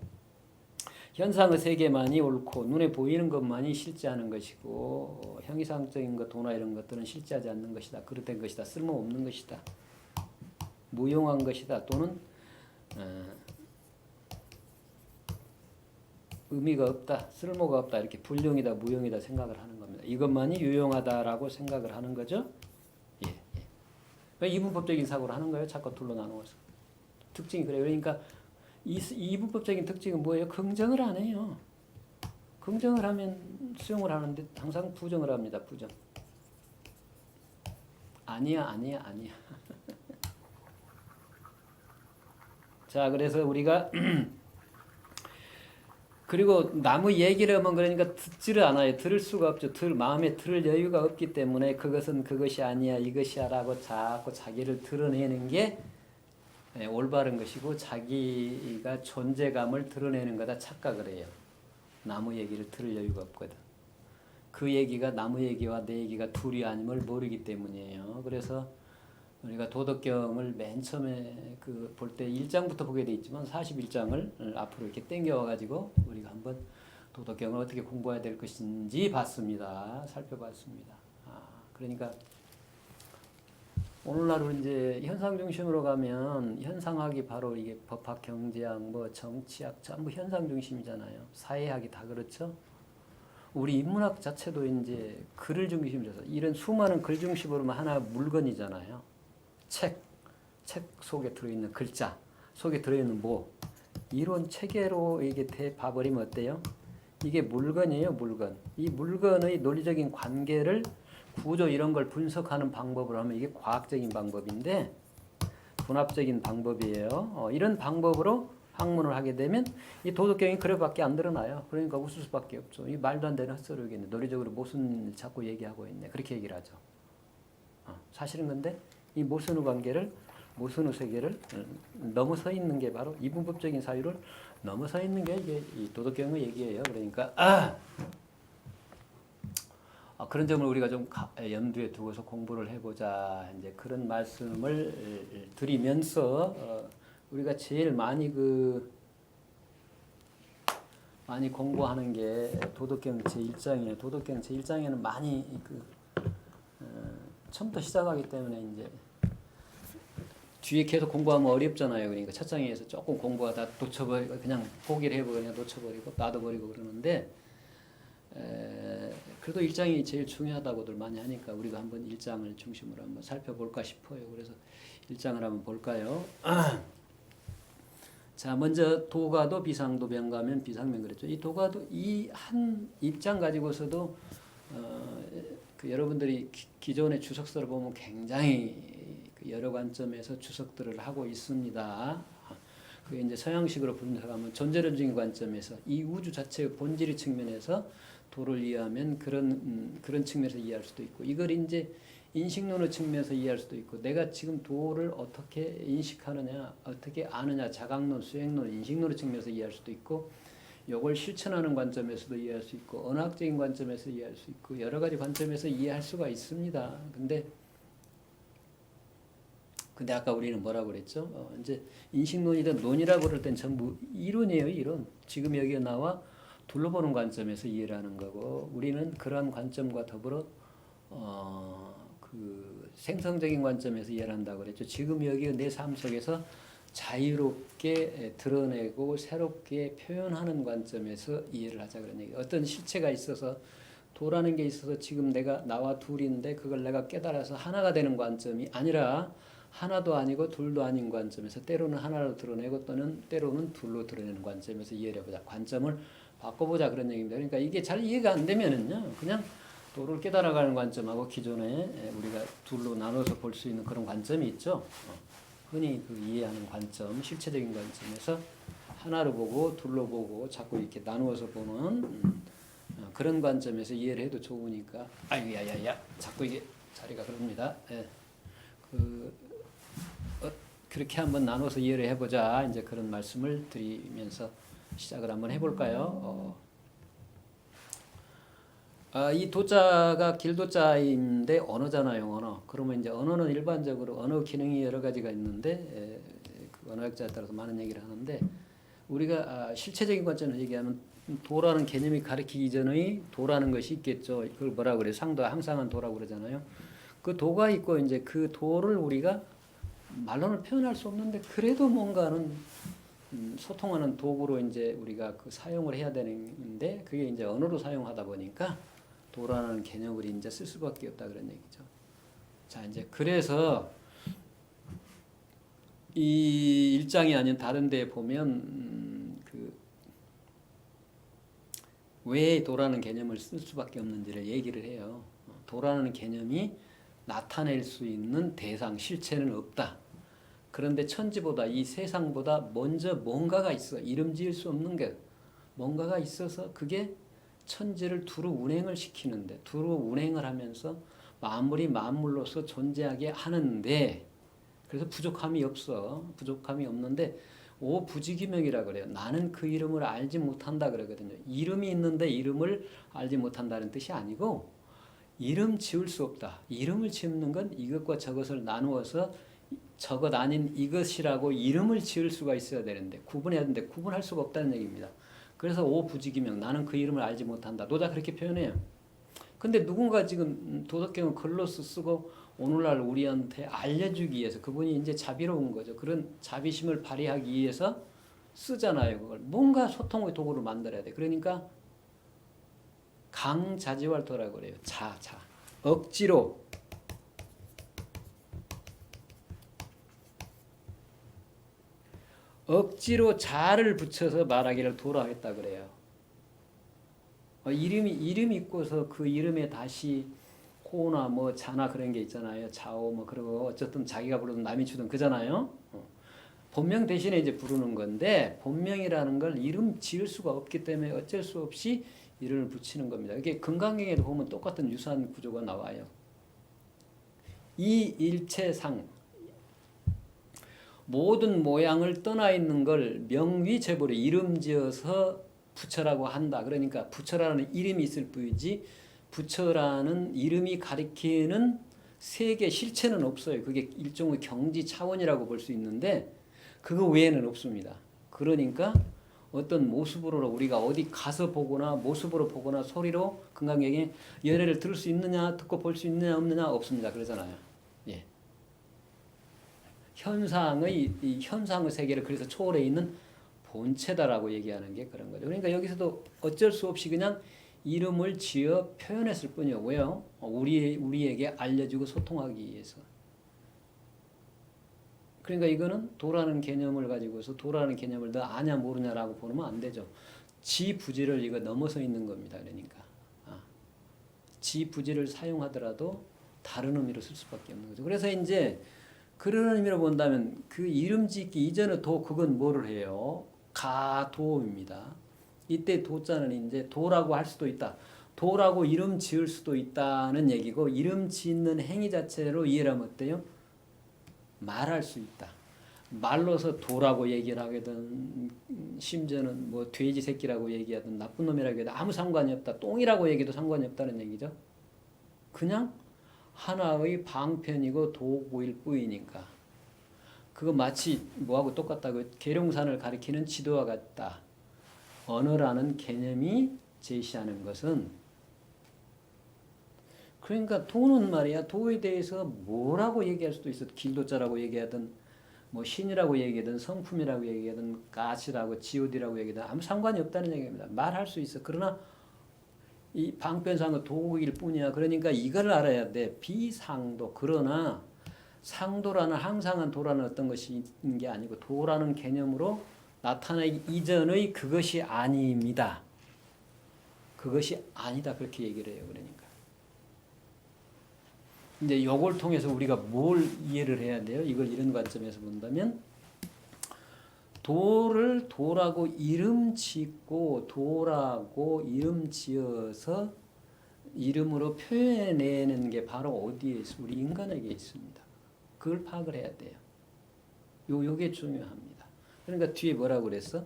현상의 세계만이 옳고 눈에 보이는 것만이 실제하는 것이고 형이상적인 것, 도나 이런 것들은 실제하지 않는 것이다. 그릇된 것이다. 쓸모없는 것이다. 무용한 것이다. 또는 의미가 없다, 쓸모가 없다 이렇게 불용이다, 무용이다 생각을 하는 겁니다. 이것만이 유용하다라고 생각을 하는 거죠. 예. 그러니까 이분법적인 사고를 하는 거예요. 자꾸 둘로 나누어서. 특징이 그래요. 그러니까 이분법적인 특징은 뭐예요? 긍정을 안 해요. 긍정을 하면 수용을 하는데 항상 부정을 합니다. 부정. 아니야. 자, 그래서 우리가 그리고 나무 얘기를 하면 그러니까 듣지를 않아요. 들을 수가 없죠. 마음에 들을 여유가 없기 때문에 그것은 그것이 아니야, 이것이야라고 자꾸 자기를 드러내는 게 올바른 것이고 자기가 존재감을 드러내는 거다 착각을 해요. 나무 얘기를 들을 여유가 없거든. 그 얘기가 나무 얘기와 내 얘기가 둘이 아님을 모르기 때문이에요. 그래서 우리가 도덕경을 맨 처음에 볼 때 1장부터 보게 돼 있지만 41장을 앞으로 이렇게 땡겨와 가지고 우리가 한번 도덕경을 어떻게 공부해야 될 것인지 봤습니다. 살펴봤습니다. 그러니까 오늘날은 이제 현상 중심으로 가면 현상학이 바로 이게 법학, 경제학, 뭐 정치학 전부 현상 중심이잖아요. 사회학이 다 그렇죠. 우리 인문학 자체도 이제 글을 중심으로 해서 이런 수많은 글 중심으로만 하나 물건이잖아요. 책 속에 들어있는 글자, 속에 들어있는 이론 체계로 이게 봐버리면 어때요? 이게 물건이에요, 물건. 이 물건의 논리적인 관계를 구조 이런 걸 분석하는 방법을 하면 이게 과학적인 방법인데 분합적인 방법이에요. 이런 방법으로 학문을 하게 되면 이 도덕경이 그래밖에 안 드러나요. 그러니까 웃을 수밖에 없죠. 이 말도 안 되는 헛소리겠네. 논리적으로 모순을 자꾸 얘기하고 있네. 그렇게 얘기를 하죠. 사실은 근데 이 모순의 관계를 모순의 세계를 넘어서 있는 게 바로 이분법적인 사유를 넘어서 있는 게 이게 이 도덕경의 얘기예요. 그러니까 그런 점을 우리가 좀 염두에 두고서 공부를 해보자. 이제 그런 말씀을 드리면서 우리가 제일 많이 많이 공부하는 게 도덕경 제1장이에요. 도덕경 제1장에는 많이 처음부터 시작하기 때문에 이제 뒤에 계속 공부하면 어렵잖아요. 그러니까 첫 장에서 조금 공부하다 놓쳐버리고 그냥 포기를 해버리고 그냥 놓쳐버리고 놔둬버리고 그러는데 그래도 1장이 제일 중요하다고들 많이 하니까 우리가 한번 1장을 중심으로 한번 살펴볼까 싶어요. 그래서 1장을 한번 볼까요? 자, 먼저 도가도 비상도 병가면 비상면 그랬죠. 이 도가도 이 한 입장 가지고서도 여러분들이 기존의 주석서를 보면 굉장히 여러 관점에서 주석들을 하고 있습니다. 그게 이제 서양식으로 분석하면 존재론적인 관점에서 이 우주 자체의 본질의 측면에서 도를 이해하면 그런 측면에서 이해할 수도 있고, 이걸 이제 인식론의 측면에서 이해할 수도 있고, 내가 지금 도를 어떻게 인식하느냐, 어떻게 아느냐, 자각론, 수행론, 인식론의 측면에서 이해할 수도 있고, 이걸 실천하는 관점에서도 이해할 수 있고, 언어학적인 관점에서 이해할 수 있고, 여러 가지 관점에서 이해할 수가 있습니다. 근데 아까 우리는 뭐라고 그랬죠? 이제 인식론이든 논이라고 그럴 땐 전부 이론이에요, 이론. 지금 여기에 나와 둘러보는 관점에서 이해를 하는 거고, 우리는 그러한 관점과 더불어 생성적인 관점에서 이해를 한다고 그랬죠. 지금 여기 내 삶 속에서 자유롭게 드러내고 새롭게 표현하는 관점에서 이해를 하자 그런 얘기. 어떤 실체가 있어서 도라는 게 있어서 지금 나와 둘인데 그걸 내가 깨달아서 하나가 되는 관점이 아니라 하나도 아니고 둘도 아닌 관점에서 때로는 하나로 드러내고 또는 때로는 둘로 드러내는 관점에서 이해를 해보자. 관점을 바꿔보자 그런 얘기입니다. 그러니까 이게 잘 이해가 안 되면은요, 그냥 도를 깨달아가는 관점하고 기존에 우리가 둘로 나눠서 볼 수 있는 그런 관점이 있죠. 흔히 이해하는 관점, 실체적인 관점에서 하나로 보고 둘로 보고 자꾸 이렇게 나누어서 보는 그런 관점에서 이해를 해도 좋으니까 아유 야야야 자꾸 이게 자리가 그럽니다. 예. 그렇게 한번 나눠서 이해를 해보자. 이제 그런 말씀을 드리면서 시작을 한번 해볼까요? 이 도자가 길도자인데 언어잖아요, 언어. 그러면 이제 언어는 일반적으로 언어 기능이 여러 가지가 있는데 그 언어학자에 따라서 많은 얘기를 하는데 우리가 실체적인 관점에서 얘기하면 도라는 개념이 가리키기 전의 도라는 것이 있겠죠. 그걸 뭐라 그래요? 상도 항상한 도라고 그러잖아요. 그 도가 있고 이제 그 도를 우리가 말로는 표현할 수 없는데 그래도 뭔가는 소통하는 도구로 이제 우리가 사용을 해야 되는데 그게 이제 언어로 사용하다 보니까 도라는 개념을 이제 쓸 수밖에 없다 그런 얘기죠. 자, 이제 그래서 이 일장이 아닌 다른 데 보면 왜 도라는 개념을 쓸 수밖에 없는지를 얘기를 해요. 도라는 개념이 나타낼 수 있는 대상, 실체는 없다. 그런데 천지보다 이 세상보다 먼저 뭔가가 있어. 이름 지을 수 없는 게 뭔가가 있어서 그게 천지를 두루 운행을 시키는데 두루 운행을 하면서 만물이 만물로서 존재하게 하는데 그래서 부족함이 없어. 부족함이 없는데 오부지기명이라 그래요. 나는 그 이름을 알지 못한다 그러거든요. 이름이 있는데 이름을 알지 못한다는 뜻이 아니고 이름 지을 수 없다. 이름을 짓는 건 이것과 저것을 나누어서 저것 아닌 이것이라고 이름을 지을 수가 있어야 되는데 구분해야 되는데 구분할 수가 없다는 얘기입니다. 그래서 오부지기명 나는 그 이름을 알지 못한다. 노자 그렇게 표현해요. 근데 누군가 지금 도덕경을 글로 쓰고 오늘날 우리한테 알려주기 위해서 그분이 이제 자비로운 거죠. 그런 자비심을 발휘하기 위해서 쓰잖아요. 그걸 뭔가 소통의 도구를 만들어야 돼. 그러니까 강자지활도라고 그래요. 자. 억지로 자를 붙여서 말하기를 도라 했다 그래요. 이름이 있고서 그 이름에 다시 호나 뭐 자나 그런 게 있잖아요. 자오 뭐 그러고 어쨌든 자기가 부르든 남이 주든 그잖아요. 본명 대신에 이제 부르는 건데 본명이라는 걸 이름 지을 수가 없기 때문에 어쩔 수 없이 이름을 붙이는 겁니다. 이게 금강경에도 보면 똑같은 유사한 구조가 나와요. 이 일체상 모든 모양을 떠나 있는 걸 명위제보로 이름 지어서 부처라고 한다. 그러니까 부처라는 이름이 있을 뿐이지 부처라는 이름이 가리키는 세계 실체는 없어요. 그게 일종의 경지 차원이라고 볼 수 있는데 그거 외에는 없습니다. 그러니까 어떤 모습으로 우리가 어디 가서 보거나 모습으로 보거나 소리로 금강경에 연애를 들을 수 있느냐 듣고 볼 수 있느냐 없느냐 없습니다. 그러잖아요. 예. 이 현상의 세계를 그래서 초월해 있는 본체다라고 얘기하는 게 그런 거죠. 그러니까 여기서도 어쩔 수 없이 그냥 이름을 지어 표현했을 뿐이요. 왜요? 우리에게 알려주고 소통하기 위해서. 그러니까 이거는 도라는 개념을 가지고서 도라는 개념을 너 아냐 모르냐라고 보면 안 되죠. 지부지를 이거 넘어서 있는 겁니다. 그러니까 지부지를 사용하더라도 다른 의미로 쓸 수밖에 없는 거죠. 그래서 이제 그런 의미로 본다면 그 이름 짓기 이전의 도 그건 뭐를 해요? 가도입니다. 이때 도자는 이제 도라고 할 수도 있다. 도라고 이름 지을 수도 있다는 얘기고 이름 짓는 행위 자체로 이해를 하면 어때요? 말할 수 있다. 말로서 도라고 얘기를 하거든 심지어는 뭐 돼지 새끼라고 얘기하든 나쁜 놈이라고 해도 아무 상관이 없다. 똥이라고 얘기해도 상관이 없다는 얘기죠. 그냥 하나의 방편이고 도구일 뿐이니까. 그거 마치 뭐하고 똑같다고 계룡산을 가리키는 지도와 같다. 언어라는 개념이 제시하는 것은 그러니까 도는 말이야. 도에 대해서 뭐라고 얘기할 수도 있어. 길도자라고 얘기하든 뭐 신이라고 얘기하든 성품이라고 얘기하든 가시라고 지오디라고 얘기하든 아무 상관이 없다는 얘기입니다. 말할 수 있어. 그러나 이 방편상의 도구일 뿐이야. 그러니까 이걸 알아야 돼. 비상도. 그러나 상도라는 항상한 도라는 어떤 것이 있는 게 아니고 도라는 개념으로 나타나기 이전의 그것이 아닙니다. 그것이 아니다. 그렇게 얘기를 해요. 그러니까. 이제 요걸 통해서 우리가 뭘 이해를 해야 돼요? 이걸 이런 관점에서 본다면 도를 도라고 이름 짓고 도라고 이름 지어서 이름으로 표현해내는 게 바로 어디에 있어? 우리 인간에게 있습니다. 그걸 파악을 해야 돼요. 요게 중요합니다. 그러니까 뒤에 뭐라고 그랬어?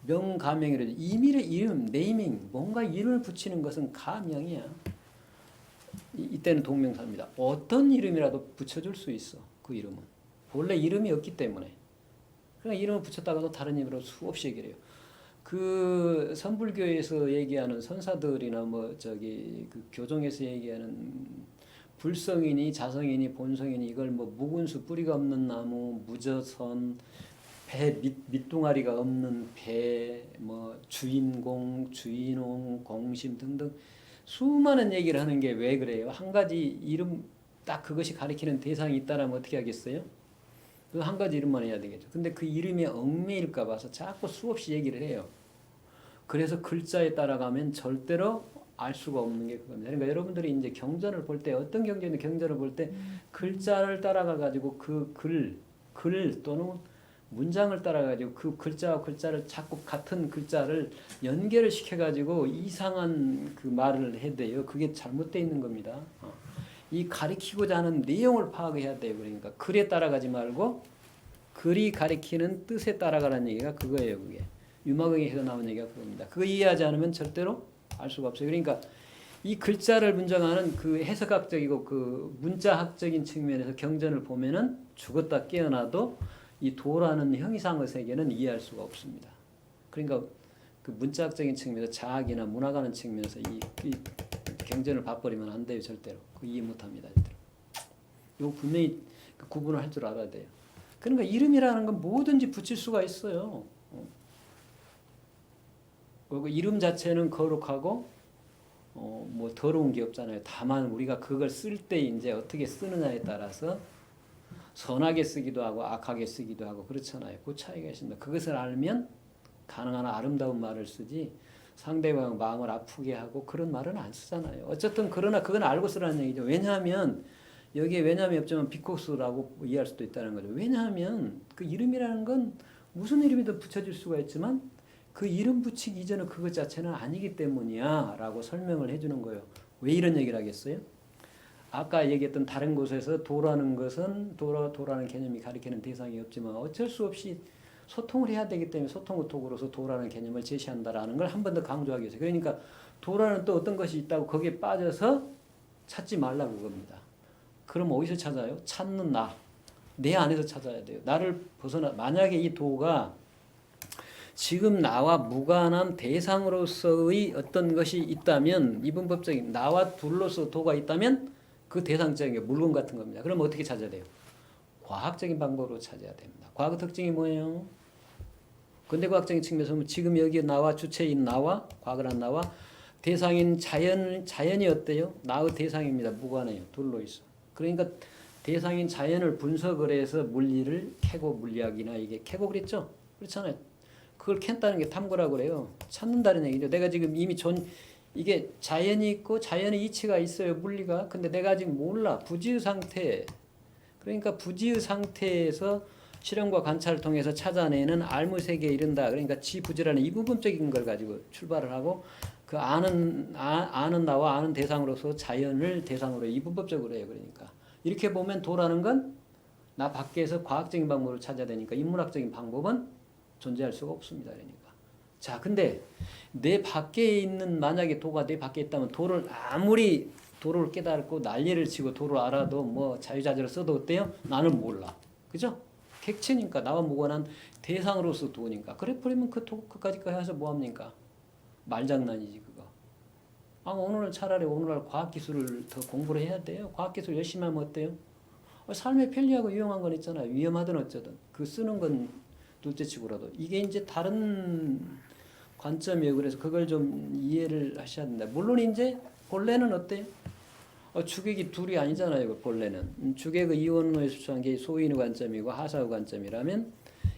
명가명이래. 임의의 이름, 네이밍, 뭔가 이름을 붙이는 것은 가명이야. 이때는 동명사입니다. 어떤 이름이라도 붙여줄 수 있어. 그 이름은. 원래 이름이 없기 때문에. 그러니까 이름을 붙였다가도 다른 이름으로 수없이 얘기를 해요. 그 선불교에서 얘기하는 선사들이나 그 교종에서 얘기하는 불성이니 자성이니 본성이니 이걸 묵은수 뿌리가 없는 나무, 무저선, 배 밑동아리가 없는 배, 주인공, 주인공, 공심 등등 수많은 얘기를 하는 게 왜 그래요? 한 가지 이름 딱 그것이 가리키는 대상이 있다라면 어떻게 하겠어요? 그 한 가지 이름만 해야 되겠죠. 근데 그 이름에 얽매일까 봐서 자꾸 수없이 얘기를 해요. 그래서 글자에 따라가면 절대로 알 수가 없는 게 그겁니다. 그러니까 여러분들이 이제 경전을 볼 때 어떤 경전을 볼 때 글자를 따라가 가지고 그 글 또는 문장을 따라 가지고 그 글자와 글자를 자꾸 같은 글자를 연결을 시켜 가지고 이상한 그 말을 해대요. 그게 잘못되어 있는 겁니다. 이 가리키고자 하는 내용을 파악해야 돼요. 그러니까 글에 따라가지 말고 글이 가리키는 뜻에 따라가라는 얘기가 그거예요. 그게 유마경에서 나온 얘기가 그겁니다. 그거 이해하지 않으면 절대로 알 수가 없어요. 그러니까 이 글자를 분정하는 그 해석학적이고 그 문자학적인 측면에서 경전을 보면은 죽었다 깨어나도 이 도라는 형이상의 세계는 이해할 수가 없습니다. 그러니까 그 문자학적인 측면에서 자학이나 문학하는 측면에서 이 경전을 봐버리면 안 돼요. 절대로. 그 이해 못합니다. 절대로. 이거 분명히 그 구분을 할 줄 알아야 돼요. 그러니까 이름이라는 건 뭐든지 붙일 수가 있어요. 그리고 이름 자체는 거룩하고 더러운 게 없잖아요. 다만 우리가 그걸 쓸 때 이제 어떻게 쓰느냐에 따라서 선하게 쓰기도 하고 악하게 쓰기도 하고 그렇잖아요. 그 차이가 있습니다. 그것을 알면 가능한 아름다운 말을 쓰지 상대방 마음을 아프게 하고 그런 말은 안 쓰잖아요. 어쨌든 그러나 그건 알고 쓰라는 얘기죠. 왜냐하면 여기에 왜냐함이 없지만 비코스라고 이해할 수도 있다는 거죠. 왜냐하면 그 이름이라는 건 무슨 이름이든 붙여줄 수가 있지만 그 이름 붙이기 이전에 그것 자체는 아니기 때문이야 라고 설명을 해주는 거예요. 왜 이런 얘기를 하겠어요? 아까 얘기했던 다른 곳에서 도라는 것은 도라는 개념이 가리키는 대상이 없지만 어쩔 수 없이 소통을 해야 되기 때문에 소통의 도구로서 도라는 개념을 제시한다라는 걸 한 번 더 강조하기 위해서. 그러니까 도라는 또 어떤 것이 있다고 거기에 빠져서 찾지 말라고 그겁니다. 그럼 어디서 찾아요? 찾는 나. 내 안에서 찾아야 돼요. 나를 벗어나. 만약에 이 도가 지금 나와 무관한 대상으로서의 어떤 것이 있다면 이분법적인 나와 둘로서 도가 있다면 그 대상적인 게 물건 같은 겁니다. 그럼 어떻게 찾아야 돼요? 과학적인 방법으로 찾아야 됩니다. 과학의 특징이 뭐예요? 근대과학적인 측면에서 보면 지금 여기 나와 주체인 나와 과거란 나와 대상인 자연이 어때요? 나의 대상입니다. 무관해요. 둘로 있어. 그러니까 대상인 자연을 분석을 해서 물리를 캐고 물리학이나 이게 캐고 그랬죠? 그렇잖아요. 그걸 캔다는 게 탐구라고 그래요. 찾는다는 얘기죠. 내가 지금 이미 이게 자연이 있고 자연의 이치가 있어요. 물리가. 근데 내가 아직 몰라. 부지의 상태. 그러니까 부지의 상태에서 실험과 관찰을 통해서 찾아내는 알무 세계에 이른다. 그러니까 지부지라는 이부분적인 걸 가지고 출발을 하고 그 아는 나와 아는 대상으로서 자연을 대상으로 이분법적으로 해요. 그러니까 이렇게 보면 도라는 건 나 밖에서 과학적인 방법을 찾아야 되니까 인문학적인 방법은 존재할 수가 없습니다. 그러니까 자, 근데 내 밖에 있는 만약에 도가 내 밖에 있다면 도를 아무리 도를 깨달고 난리를 치고 도를 알아도 뭐 자유자재를 써도 어때요? 나는 몰라. 그죠? 객체니까 나와 무관한 대상으로서 도니까. 그래 버리면 그까짓 거 해서 뭐 합니까? 말장난이지 그거. 오늘은 차라리 오늘날 과학기술을 더 공부를 해야 돼요. 과학기술 열심히 하면 어때요? 삶에 편리하고 유용한 건 있잖아요. 위험하든 어쩌든. 그 쓰는 건 둘째치고라도. 이게 이제 다른 관점이에요. 그래서 그걸 좀 이해를 하셔야 된다. 물론 이제 본래는 어때요? 주객이 둘이 아니잖아요. 그 본래는. 주객의 이원을 수출한 게 소인의 관점이고 하사의 관점이라면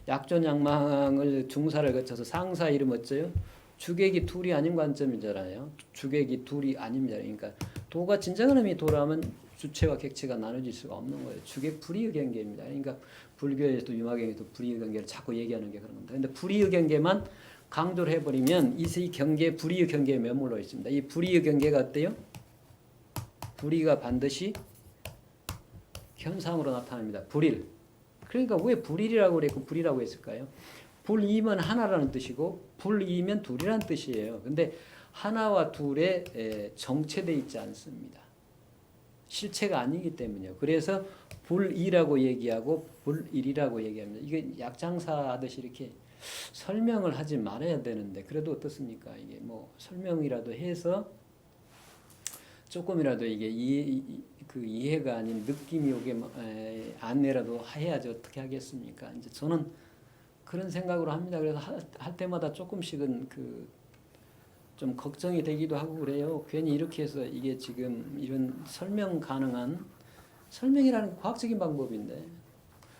약존약망을 중사를 거쳐서 상사 이름 어째요? 주객이 둘이 아닌 관점이잖아요. 주객이 둘이 아닙니다. 그러니까 도가 진정한 의미 도라면 주체와 객체가 나눠질 수가 없는 거예요. 주객 불이의 경계입니다. 그러니까 불교에서도 유마경에도 불이의 경계를 자꾸 얘기하는 게 그런 겁니다. 근데 불이의 경계만 강조를 해버리면 이 경계 불이의 경계에 머물러 있습니다. 이 불이의 경계가 어때요? 불이가 반드시 현상으로 나타납니다. 불일. 그러니까 왜 불일이라고 그랬고 불이라고 했을까요? 불이면 하나라는 뜻이고 불이면 둘이라는 뜻이에요. 근데 하나와 둘에 정체되어 있지 않습니다. 실체가 아니기 때문이요. 그래서 불이라고 얘기하고 불일이라고 얘기합니다. 이게 약장사 하듯이 이렇게 설명을 하지 말아야 되는데 그래도 어떻습니까? 이게 뭐 설명이라도 해서 조금이라도 이게 이해가 아닌 느낌이 오게 안내라도 해야지 어떻게 하겠습니까? 이제 저는 그런 생각으로 합니다. 그래서 할 때마다 조금씩은 좀 걱정이 되기도 하고 그래요. 괜히 이렇게 해서 이게 지금 이런 설명 가능한 설명이라는 과학적인 방법인데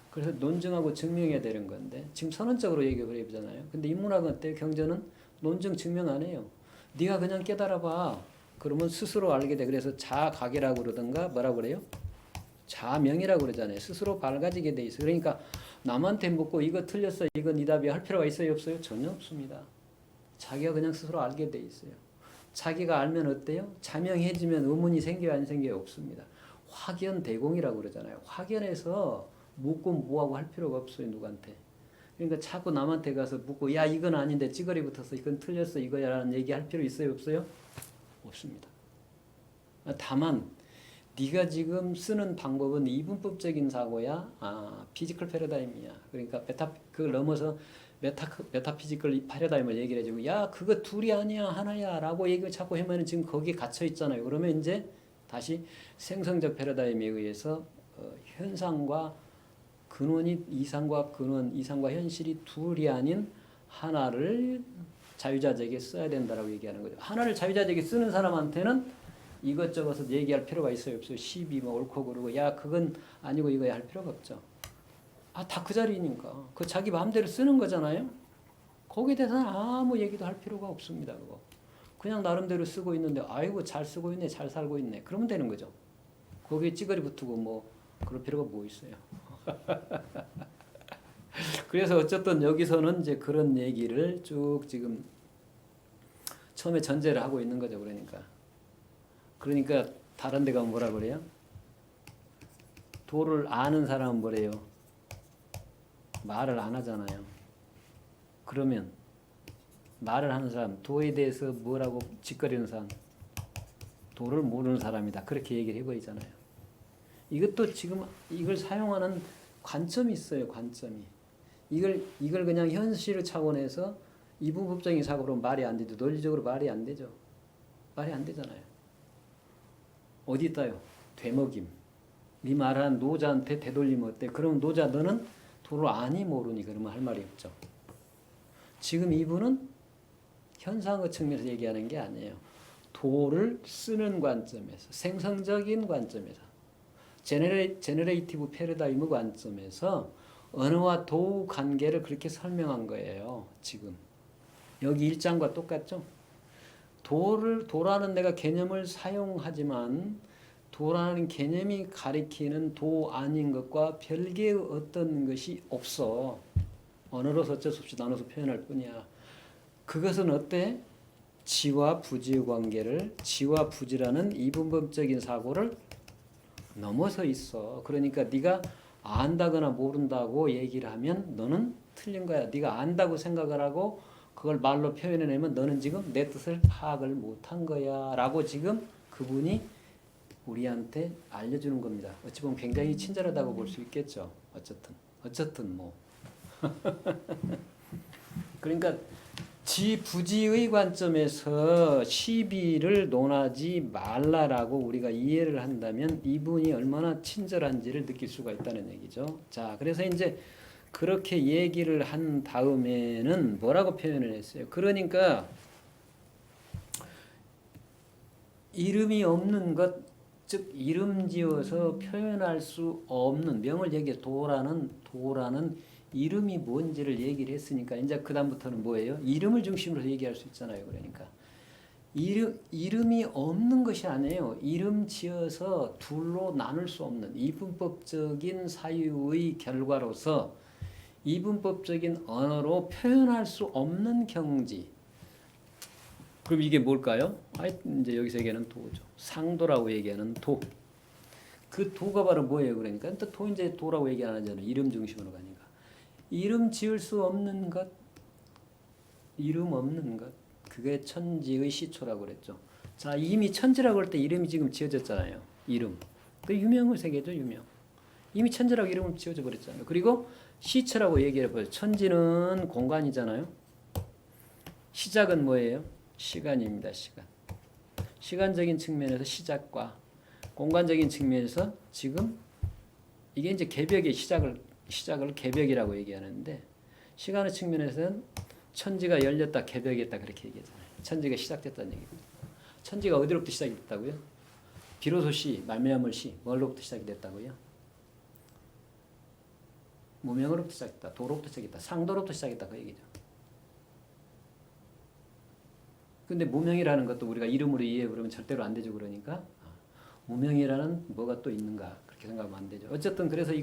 그래서 논증하고 증명해야 되는 건데 지금 선언적으로 얘기를 해보잖아요. 근데 인문학은 어때요? 경전은 논증 증명 안 해요. 네가 그냥 깨달아봐. 그러면 스스로 알게 돼. 그래서 자각이라고 그러던가 뭐라고 그래요? 자명이라고 그러잖아요. 스스로 밝아지게 돼 있어요. 그러니까 남한테 묻고 이거 틀렸어. 이건 이 답이 할 필요가 있어요? 없어요? 전혀 없습니다. 자기가 그냥 스스로 알게 돼 있어요. 자기가 알면 어때요? 자명해지면 의문이 생겨요? 안 생겨요? 없습니다. 확연대공이라고 그러잖아요. 확연해서 묻고 뭐하고 할 필요가 없어요. 누구한테. 그러니까 자꾸 남한테 가서 묻고 야 이건 아닌데 찌그리 붙어서 이건 틀렸어 이거야 라는 얘기 할 필요 있어요? 없어요? 없습니다. 다만 네가 지금 쓰는 방법은 이분법적인 사고야, 피지컬 패러다임이야. 그러니까 그걸 넘어서 메타피지컬 패러다임을 얘기를 해주고, 야 그거 둘이 아니야 하나야라고 얘기를 자꾸 하면 지금 거기에 갇혀 있잖아요. 그러면 이제 다시 생성적 패러다임에 의해서 현상과 근원이 이상과 근원, 이상과 현실이 둘이 아닌 하나를 자유자재에게 써야 된다라고 얘기하는 거죠. 하나를 자유자재에게 쓰는 사람한테는 이것저것 얘기할 필요가 있어요? 없어요? 시비 뭐 옳고 그르고 야 그건 아니고 이거야 할 필요가 없죠. 다 그 자리니까. 그 자기 마음대로 쓰는 거잖아요. 거기에 대해서는 아무 얘기도 할 필요가 없습니다. 그거. 그냥 나름대로 쓰고 있는데 아이고 잘 쓰고 있네, 잘 살고 있네. 그러면 되는 거죠. 거기에 찌그리 붙고 뭐 그럴 필요가 뭐 있어요. 그래서 어쨌든 여기서는 이제 그런 얘기를 쭉 지금 처음에 전제를 하고 있는 거죠. 그러니까 다른 데 가면 뭐라 그래요? 도를 아는 사람은 뭐래요? 말을 안 하잖아요. 그러면 말을 하는 사람, 도에 대해서 뭐라고 짓거리는 사람, 도를 모르는 사람이다. 그렇게 얘기를 해버리잖아요. 이것도 지금 이걸 사용하는 관점이 있어요. 관점이. 이걸 그냥 현실 차원에서 이분법적인 사고로 말이 안 되죠. 논리적으로 말이 안 되죠. 말이 안 되잖아요. 어디 있다요? 되먹임. 네 말한 노자한테 되돌리면 어때? 그럼 노자 너는 도를 아니 모르니 그러면 할 말이 없죠. 지금 이분은 현상의 측면에서 얘기하는 게 아니에요. 도를 쓰는 관점에서, 생성적인 관점에서, 제너레이티브 패러다임의 관점에서 언어와 도 관계를 그렇게 설명한 거예요. 지금 여기 1장과 똑같죠? 도라는 내가 개념을 사용하지만 도라는 개념이 가리키는 도 아닌 것과 별개의 어떤 것이 없어. 언어로서 어쩔 수 없이 나눠서 표현할 뿐이야. 그것은 어때? 지와 부지의 관계를, 지와 부지라는 이분법적인 사고를 넘어서 있어. 그러니까 네가 안다거나 모른다고 얘기를 하면 너는 틀린 거야. 네가 안다고 생각을 하고 그걸 말로 표현해내면 너는 지금 내 뜻을 파악을 못한 거야 라고 지금 그분이 우리한테 알려주는 겁니다. 어찌 보면 굉장히 친절하다고 볼 수 있겠죠. 어쨌든 뭐 그러니까 지부지의 관점에서 시비를 논하지 말라라고 우리가 이해를 한다면 이분이 얼마나 친절한지를 느낄 수가 있다는 얘기죠. 자, 그래서 이제 그렇게 얘기를 한 다음에는 뭐라고 표현을 했어요? 그러니까 이름이 없는 것, 즉 이름 지어서 표현할 수 없는 명을 얘기해. 도라는 이름이 뭔지를 얘기를 했으니까 이제 그 다음부터는 뭐예요? 이름을 중심으로 얘기할 수 있잖아요. 그러니까 이름이 없는 것이 아니에요. 이름 지어서 둘로 나눌 수 없는 이분법적인 사유의 결과로서 이분법적인 언어로 표현할 수 없는 경지. 그럼 이게 뭘까요? 이제 여기서 얘기하는 도죠. 상도라고 얘기하는 도. 그 도가 바로 뭐예요? 그러니까 또 이제 도라고 얘기 안 하잖아요. 이름 중심으로 가니까. 이름 지을 수 없는 것, 이름 없는 것. 그게 천지의 시초라고 그랬죠. 자, 이미 천지라고 할 때 이름이 지금 지어졌잖아요. 이름. 그 유명의 세계죠, 유명. 이미 천지라고 이름을 지어져 버렸잖아요. 그리고 시초라고 얘기해봐요. 천지는 공간이잖아요. 시작은 뭐예요? 시간입니다. 시간적인 측면에서 시작과 공간적인 측면에서 지금 이게 이제 개벽의 시작을 개벽이라고 얘기하는데 시간의 측면에서는 천지가 열렸다, 개벽했다 그렇게 얘기하잖아요. 천지가 시작됐다는 얘기입니다. 천지가 어디로부터 시작이 됐다고요? 비로소 시, 말미암을 시, 뭘로부터 시작이 됐다고요? 무명으로부터 시작했다, 도로부터 시작했다, 상도로부터 시작했다 그 얘기죠. 근데 무명이라는 것도 우리가 이름으로 이해해보면 절대로 안 되죠. 그러니까 무명이라는 뭐가 또 있는가 그렇게 생각하면 안 되죠. 어쨌든 그래서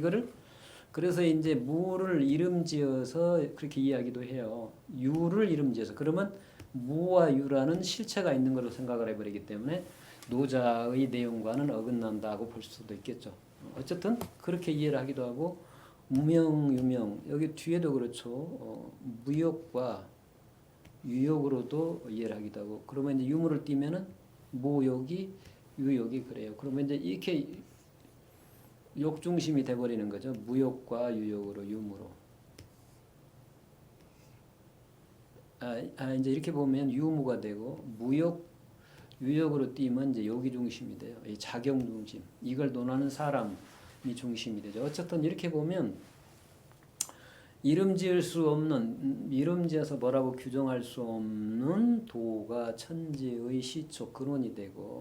이제 무를 이름지어서 그렇게 이야기도 해요. 유를 이름지어서 그러면 무와 유라는 실체가 있는 걸로 생각을 해버리기 때문에 노자의 내용과는 어긋난다고 볼 수도 있겠죠. 어쨌든 그렇게 이해를 하기도 하고 무명, 유명 여기 뒤에도 그렇죠. 무욕과 유욕으로도 이해를 하기도 하고 그러면 이제 유무를 띄면은 무욕이 유욕이 그래요. 그러면 이제 이렇게 욕 중심이 돼버리는 거죠. 무욕과 유욕으로 유무로. 이제 이렇게 보면 유무가 되고 무욕 유욕으로 띄면 이제 욕이 중심이 돼요. 이 작용 중심. 이걸 논하는 사람이 중심이 되죠. 어쨌든 이렇게 보면 이름 지어서 뭐라고 규정할 수 없는 도가 천지의 시초 근원이 되고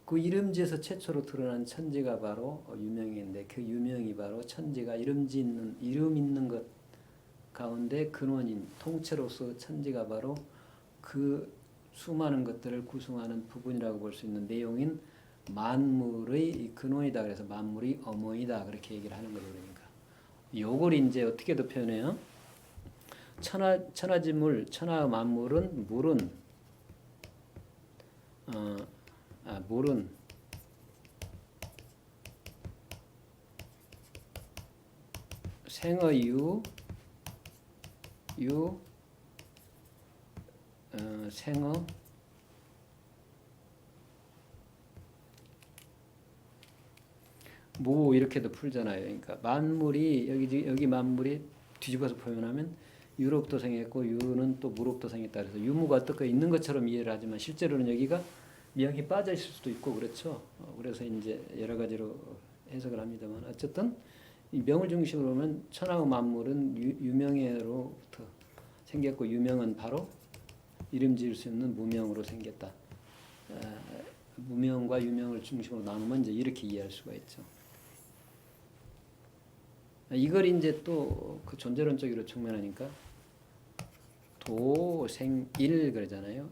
그 이름 지어서 최초로 드러난 천지가 바로 유명인데 그 유명이 바로 천지가 이름 있는 것과 가운데 근원인 통째로서 천지가 바로 그 수많은 것들을 구성하는 부분이라고 볼 수 있는 내용인 만물의 근원이다. 그래서 만물이 어머니다. 그렇게 얘기를 하는 거죠. 그러니까 요걸 이제 어떻게 더 표현해요? 천하지물, 천하 만물은 물은 물은 생어유 생어 무 이렇게도 풀잖아요. 그러니까 만물이 여기 만물이 뒤집어서 표현하면 유로부터 생겼고 유는 또 무로부터 생겼다. 그래서 유무가 어떻게 있는 것처럼 이해를 하지만 실제로는 여기가 미역이 빠져 있을 수도 있고 그렇죠. 그래서 이제 여러 가지로 해석을 합니다만 어쨌든 이 명을 중심으로 보면 천하의 만물은 유명해로부터 생겼고 유명은 바로 이름 지을 수 있는 무명으로 생겼다. 무명과 유명을 중심으로 나누면 이제 이렇게 이해할 수가 있죠. 이걸 이제 또 그 존재론적으로 측면하니까 도생일 그러잖아요.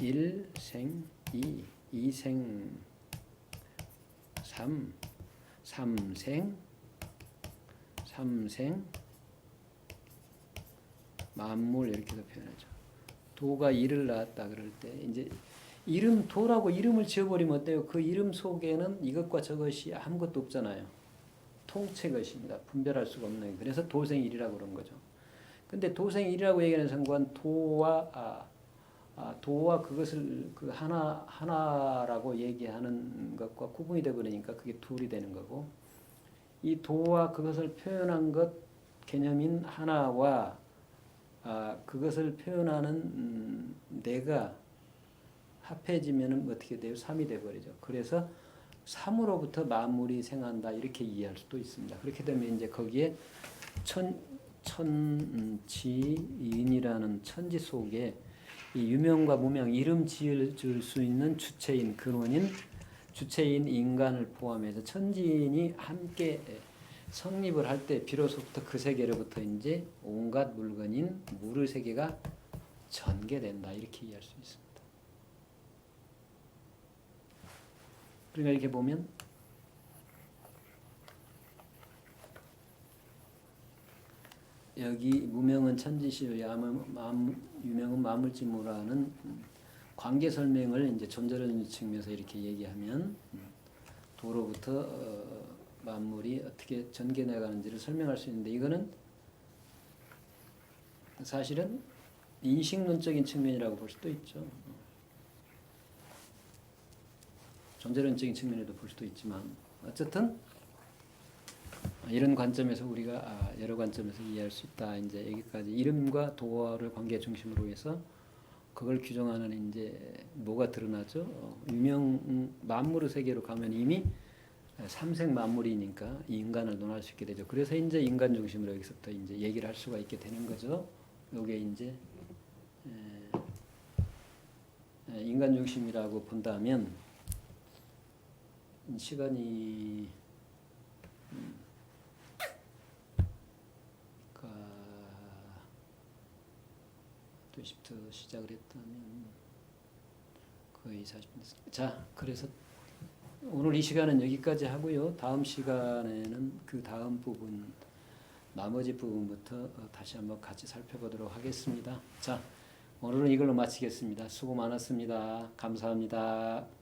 일생이, 이생 삼, 삼생 만물 이렇게도 표현하죠. 도가 일을 낳았다 그럴 때 이제 이름 도라고 이름을 지어버리면 어때요? 그 이름 속에는 이것과 저것이 아무것도 없잖아요. 통째 것입니다. 분별할 수가 없는. 그래서 도생일이라고 그런 거죠. 근데 도생일이라고 얘기하는 순간 도와 그것을 그 하나라고 얘기하는 것과 구분이 되어 버리니까 그게 둘이 되는 거고 이 도와 그것을 표현한 것 개념인 하나와 그것을 표현하는 내가 합해지면은 어떻게 돼요? 3이 돼 버리죠. 그래서 3으로부터 만물이 생한다 이렇게 이해할 수도 있습니다. 그렇게 되면 이제 거기에 천지인이라는 천지 속에 이 유명과 무명 이름 지을 수 있는 주체인 근원인 주체인 인간을 포함해서 천지인이 함께 성립을 할 때 비로소부터 그 세계로부터 이제 온갖 물건인 물의 세계가 전개된다 이렇게 이해할 수 있습니다. 그러니까 이렇게 보면 여기 무명은 천지시요 유명은 만물지무라는 관계 설명을 이제 존재론 측면에서 이렇게 얘기하면 도로부터 만물이 어떻게 전개 나가는지를 설명할 수 있는데 이거는 사실은 인식론적인 측면이라고 볼 수도 있죠. 존재론적인 측면에도 볼 수도 있지만 어쨌든 이런 관점에서 우리가 여러 관점에서 이해할 수 있다. 이제 여기까지 이름과 도어를 관계 중심으로 해서 그걸 규정하는 이제 뭐가 드러나죠? 유명 만물의 세계로 가면 이미 삼생 만물이니까 인간을 논할 수 있게 되죠. 그래서 이제 인간 중심으로 여기서부터 이제 얘기를 할 수가 있게 되는 거죠. 요게 이제 인간 중심이라고 본다면 시간이 또 20부터 시작을 했다면 거의 40분 됐습니다. 자, 그래서 오늘 이 시간은 여기까지 하고요. 다음 시간에는 그 다음 부분, 나머지 부분부터 다시 한번 같이 살펴보도록 하겠습니다. 자, 오늘은 이걸로 마치겠습니다. 수고 많았습니다. 감사합니다.